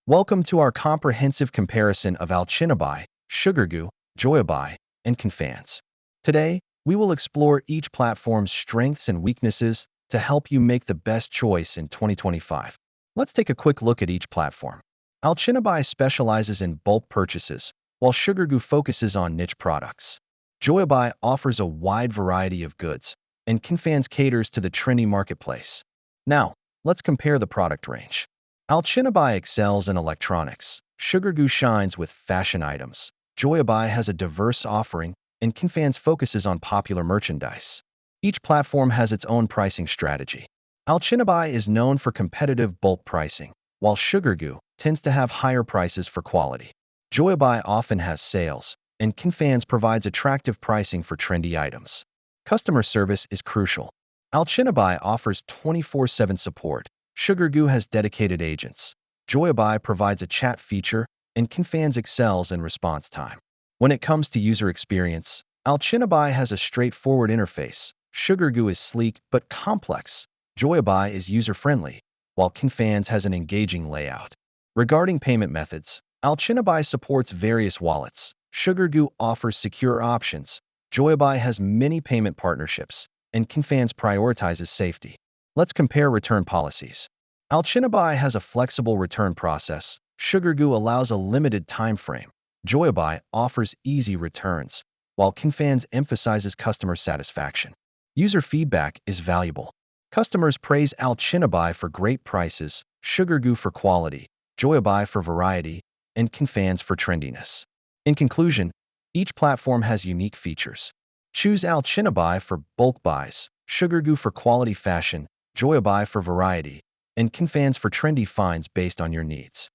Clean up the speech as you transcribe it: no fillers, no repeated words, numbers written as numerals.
Welcome to our comprehensive comparison of Allchinabuy, Sugargoo, Joyabuy, and Cnfans. Today, we will explore each platform's strengths and weaknesses to help you make the best choice in 2025. Let's take a quick look at each platform. Allchinabuy specializes in bulk purchases, while Sugargoo focuses on niche products. Joyabuy offers a wide variety of goods, and Cnfans caters to the trendy marketplace. Now, let's compare the product range. Allchinabuy excels in electronics. Sugargoo shines with fashion items. Joyabuy has a diverse offering, and Cnfans focuses on popular merchandise. Each platform has its own pricing strategy. Allchinabuy is known for competitive bulk pricing, while Sugargoo tends to have higher prices for quality. Joyabuy often has sales, and Cnfans provides attractive pricing for trendy items. Customer service is crucial. Allchinabuy offers 24/7 support. Sugargoo has dedicated agents. Joyabuy provides a chat feature, and Cnfans excels in response time. When it comes to user experience, Allchinabuy has a straightforward interface. Sugargoo is sleek but complex. Joyabuy is user-friendly, while Cnfans has an engaging layout. Regarding payment methods, Allchinabuy supports various wallets. Sugargoo offers secure options. Joyabuy has many payment partnerships, and Cnfans prioritizes safety. Let's compare return policies. Allchinabuy has a flexible return process. Sugargoo allows a limited time frame. Joyabuy offers easy returns, while Cnfans emphasizes customer satisfaction. User feedback is valuable. Customers praise Allchinabuy for great prices, Sugargoo for quality, Joyabuy for variety, and Cnfans for trendiness. In conclusion, each platform has unique features. Choose Allchinabuy for bulk buys, Sugargoo for quality fashion, Joyabuy for variety, and Cnfans for trendy finds based on your needs.